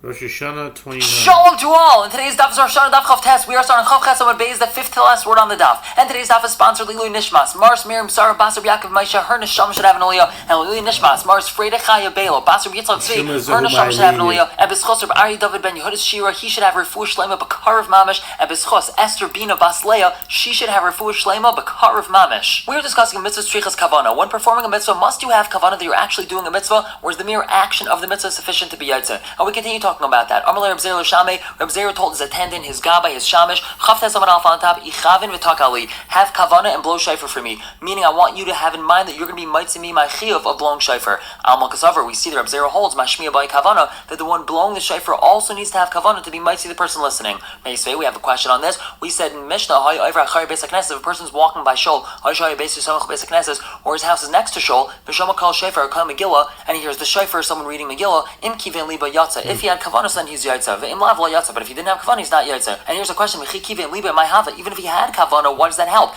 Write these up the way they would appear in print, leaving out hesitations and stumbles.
Rosh Hashanah 29. Shalom to all! And today's daf is Rosh Hashanah daf Chav Tes. We are starting Chav Ches Amud Beis, the fifth to last word on the daf. And today's daf is sponsored Lilu Nishmas. Mars Miriam Sarah Basar Yaakov Maisha. Her Neshama should have an aliyah. And Lilu Nishmas. Mars Freda Chaya Belo Basar Yitzchak Tzvi. Her Neshama should have an aliyah. And B'schos Reb Ari David Ben Yehuda's Shira. He should have refuah shlema b'kar of mamish. And B'schos Esther Bina Bas Leah. She should have refuah shlema b'kar of mamish. We are discussing a mitzvah strichas kavana. When performing a mitzvah, must you have kavana that you're actually doing a mitzvah, or is the mere action of the mitzvah sufficient to be yaitze? And we continue talking about that. Reb Zeir L'Shamei, Reb Zeir told his attendant, his gabbai, his shamish, Chavtes Amad Alf on top, Ichavin v'takali, have kavana and blow shayfer for me. Meaning, I want you to have in mind that you're going to be mitzvah me my chiyuv of blowing shayfer. Al Malkasavar, we see that Reb Zeir holds mashmiya by kavana that the one blowing the shayfer also needs to have kavana to be mitzvah the person listening. Meisvei, we have a question on this. We said in Mishnah, if a person's walking by shul, or his house is next to shul, B'shama kal shayfer or kal Megillah, and he hears the shayfer, someone reading Megillah, im kiven liba yatsa. If he had kavana, then he's yaitza. But if he didn't have kavana, he's not yaitza. And here's a question: even if he had kavana, what does that help?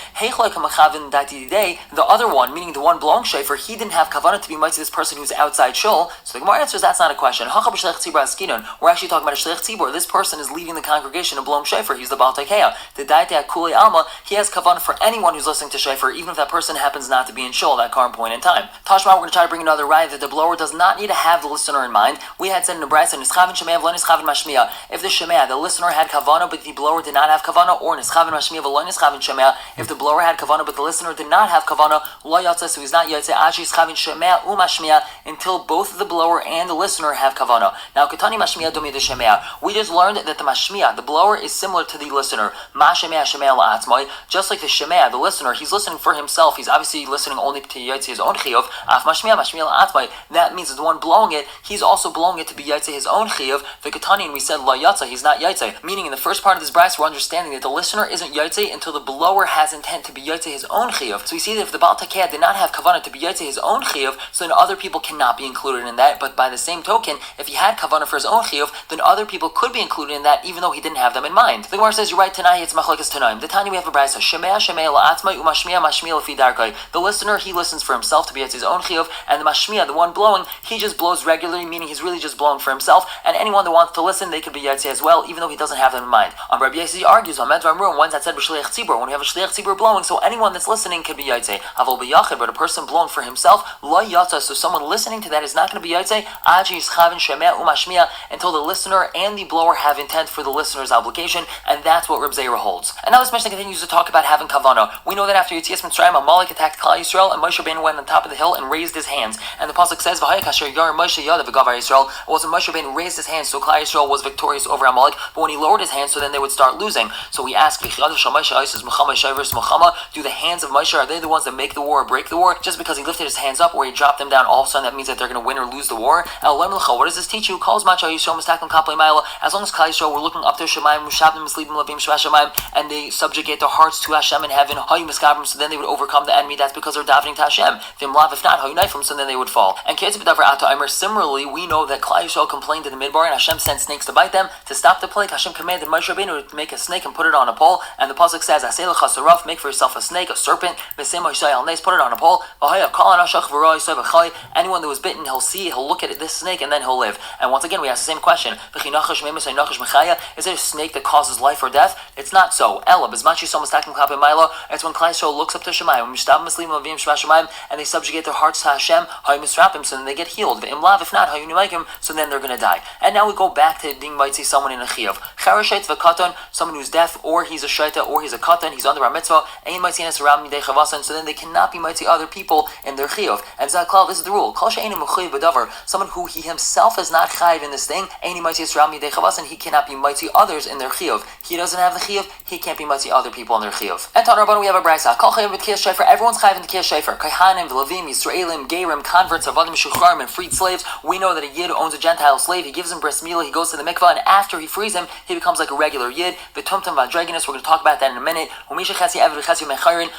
The other one, meaning the one blowing shayfer, he didn't have kavana to be mitzvah this person who's outside shul. So the Gemara answers that's not a question. We're actually talking about a shliach tzibur. This person is leaving the congregation and blowing shayfer. He's the baal tekeya. The daitei kuli alma. He has kavana for anyone who's listening to shayfer, even if that person happens not to be in shul at that current point in time. Tashma, we're going to try to bring another raya that the blower does not need to have the listener in mind. We had said in the brayso, nischavin shemei v'lo nischavin mashmiya. If the shemei, the listener had kavana, but the blower did not have kavana, or nischavin mashmiya v'lo nischavin shemei. If the blower had kavana, but the listener did not have kavana, lo yatsa, so he's not yatsa. Ashi nischavin shemei umashmiya, until both the blower and the listener have kavana. Now, katani mashmiya domi the shemei. We just learned that the mashmiya, the blower, is similar to the listener. Ma shemei shemei la'atzmai. Just like the shemei, the listener, he's listening for himself. He's obviously listening only to yatsa his own chiyuv. Af mashmiya la'atzmai. That means that the one blowing it, he's also blowing it to be yatsa his own chiyuv. The katani, and we said la yatsa, he's not yaitse. Meaning in the first part of this brayso, we're understanding that the listener isn't yaitse until the blower has intent to be yaitse his own chiyuv. So we see that if the baal takeh did not have kavanah to be yaitse his own chiyuv, so then other people cannot be included in that. But by the same token, if he had kavanah for his own chiyuv, then other people could be included in that, even though he didn't have them in mind. The Gemara says, you're right, Tanai, it's machlokes tanaim. The Tani, we have a brayso, shemea la'atzmai umashmiya mashmiya lefi darkai. The listener, he listens for himself to be yaitse his own chiyuv, and the mashmiya, the one blowing, he just blows regularly, meaning he's really just blowing for himself, and anyone that wants to listen, they could be yaitse as well, even though he doesn't have them in mind. Rabbi Yossi argues on Medvar Murim, ones that said b'shliach tzibur, when we have a shliach tzibur blowing, so anyone that's listening could be yaitse. Avol b'yachid, but a person blowing for himself, lo yatsa, so someone listening to that is not going to be yaitse, aji yischavin shemeh umashmiya, until the listener and the blower have intent for the listener's obligation, and that's what Reb Zeir holds. And now this Mishnah continues to talk about having kavana. We know that after Yetzias Mitzrayim, Amalek attacked Klal Yisrael, and Moshe Rabbeinu went on top of the hill and raised his hands. And the pasuk says, "V'haya kasher yar Moshe yadav v'gavar Yisrael." It wasn't Moshe Rabbeinu raised his hands, so Klal Yisrael was victorious over Amalek. But when he lowered his hands, so then they would start losing. So we ask, do the hands of Moshe, are they the ones that make the war or break the war? Just because he lifted his hands up or he dropped them down, all of a sudden that means that they're going to win or lose the war? What does this teach you? As long as Klal Yisrael were looking up to Shemayim, and they subjugate their hearts to Hashem in heaven, so then they would overcome the enemy. That's because they're davening to Hashem. If not, so then they would fall. And similarly, we know that Klal Yisrael complained in the Midbar, and Hashem sent snakes to bite them. To stop the plague, Hashem commanded Moshe Rabbeinu to make a snake and put it on a pole. And the pasuk says, make for yourself a snake, a serpent, put it on a pole. Anyone that was bitten, he'll look at this snake, and then he'll live. And once again, we ask the same question. Is it a snake that causes life or death? It's not so. It's when Klal Yisrael looks up to Shemayim, and they subjugate their hearts to Hashem, so then they get healed. If not, so then they're going to die. And now we go back to being mighty someone in a chiyuv. Someone who's deaf, or he's a shaita, or he's a katan, he's under our mitzvah, so then they cannot be mighty other people in their chiyuv. And Zaklal, this is the rule. Someone who he himself is not chayiv in this thing, he cannot be mighty others in their chiyuv. He doesn't have the chiyuv, he can't be mighty other people in their chiyuv. And Tanarabban, we have a brayso. Everyone's chayiv in the kiyas shayfer. Kaihanim, V'lavim, Yisraelim, Gerim, converts, Avadim, Shucharim, and freed slaves. We know that a yid owns a Gentile slave. He gives him bris milah, he goes to the mikvah, and after he frees him, he becomes like a regular yid. V'tumtum v'adraginus, we're going to talk about that in a minute.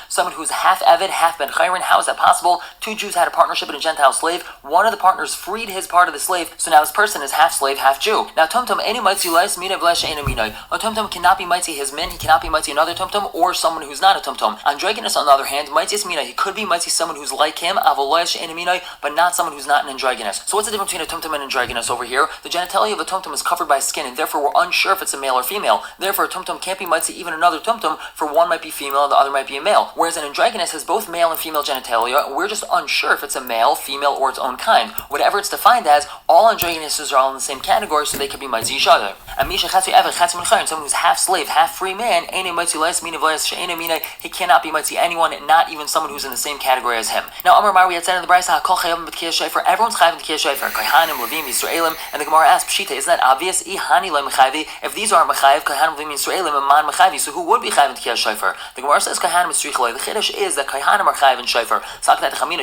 Someone who's half Eved, half Ben Chayrin. How is that possible? Two Jews had a partnership in a Gentile slave. One of the partners freed his part of the slave, so now this person is half slave, half Jew. Now tumtum any mighty lies mina v'lesh ena minoi. A tumtum cannot be mighty his min, he cannot be mighty another tumtum, or someone who's not a tumtum. Androgynous, on the other hand, mighty is mina. He could be mighty someone who's like him, avoloyesh ena minoi, but not someone who's not an androgynous. So what's the difference between a tumtum and androgynous over here? The genitalia of a tumtum is covered by skin, and therefore we're unsure if it's a male or female. Therefore, a tumtum can't be mitzi even another tumtum, for one might be female and the other might be a male. Whereas an androgynous has both male and female genitalia, we're just unsure if it's a male, female, or its own kind. Whatever it's defined as, all androgynuses are all in the same category, so they could be mitzi each other. And someone who's half slave, half free man, he cannot be mitzi anyone, not even someone who's in the same category as him. Now, Amar Mar, we had said in the Brisa, everyone's chayav in Tkiyah Shofar, Kohanim, Levim, Yisraelim, and the Gemara asks, Pshita, isn't that obvious? If these aren't mechayiv, Kohanim, Levim, Yisraelim, and Man mechayiv, so who would be chayav in Tkiyah Shofar? The Gemara says Kohanim is strichloy. The chiddush is that Kohanim are chayav in Shofar.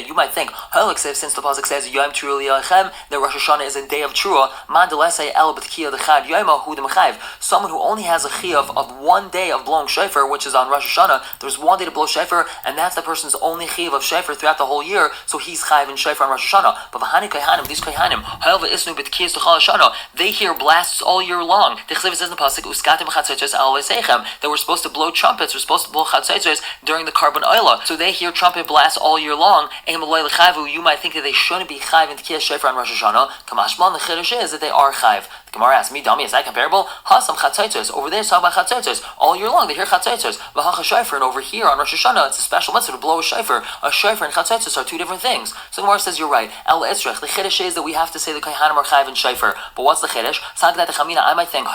You might think, since the pasuk says Yom Trua Liyachem, that Rosh Hashanah is a day of Trua, Man delesei el b'tkiyah dechad Yoma hu demechayiv. Someone who only has a chiyuv of one day of blowing shofar, which is on Rosh Hashanah, there's one day to blow shofar, and that's the person's only chiyuv of shofar throughout the whole year, so he's chayav in shofar on Rosh Hashanah. But v'hani kohanim, these kohanim, ha'elva isnu b'tkiyas d'chal Hashanah, they hear blasts all year long. The chsiv says in the pasuk, uskatim chatzotros al v'seichem, that we're supposed to blow trumpets, we're supposed to blow chatzotros during the carbon oila, so they hear trumpet blasts all year long. You might think that they shouldn't be chayav in tkiyas shofar on Rosh Hashanah. Kamashman, the chiddush is that they are chayav. The Gemara asks me, dummy, is that comparable? Hasam chatzaitos. Over there, it's talking about chatzaitos. All year long, they hear chatzaitos. V'hacha shofar, and over here on Rosh Hashanah, it's a special mitzvah to blow a shofar. A shofar and chatzaitos are two different things. So the Gemara says, you're right. El Israch, the chiddush is that we have to say the kohanim are chayav in shofar. But what's the chiddush? I might think,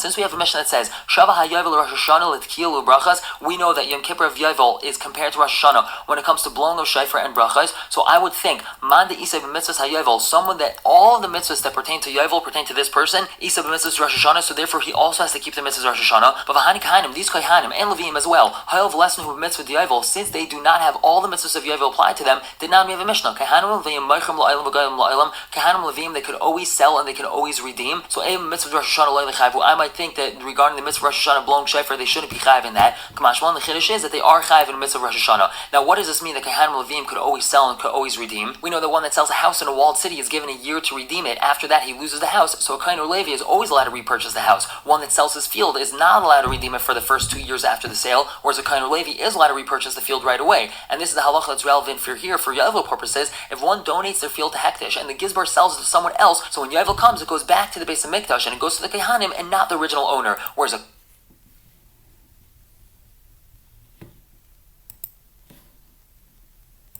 since we have a mission that says, Shava haYovel Rosh Hashanah l'tkiyah l'brachas, we know that Yom Kippur of Yovel is compared to Rosh Hashanah when it comes to blowing those shofar and brachas. So I would think, man de isa b'mitzvahs haYovel, someone that all the mitzvahs that pertain to Yovel pertain to this person, isa b'mitzvahs Rosh Hashanah, so therefore he also has to keep the mitzvahs Rosh Hashanah. But v'hani kahanim, these kohanim and levim as well, haYovel lesson who mitzvah Yovel, since they do not have all the mitzvahs of Yovel applied to them, did not have a mishnah. Kohanim levim meicham la'olam v'goyim la'olam. Kohanim levim, they could always sell and they can always redeem. So a mitzvah Rosh Hashanah lo'y l'chayvu, I might think that regarding the mitzvah Rosh Hashanah blowing shofar, they shouldn't be chayav in that. Kamashman, the chiddush is that they are chayav in the mitzvah Rosh Hashanah. Now, what does this mean that kohanim levim could always sell and could always redeem? We know that one that sells a house in a walled city is given a year to redeem it. After that, he loses the house. So a kohen or levi is always allowed to repurchase the house. One that sells his field is not allowed to redeem it for the first 2 years after the sale, whereas a kohen or levi is allowed to repurchase the field right away. And this is the halacha that's relevant for here for Yovel purposes. If one donates their field to hektish and the gizbar sells it to someone else, so when Yovel comes, it goes back to the base of mikdash and it goes to the kohanim and not the original owner. Whereas a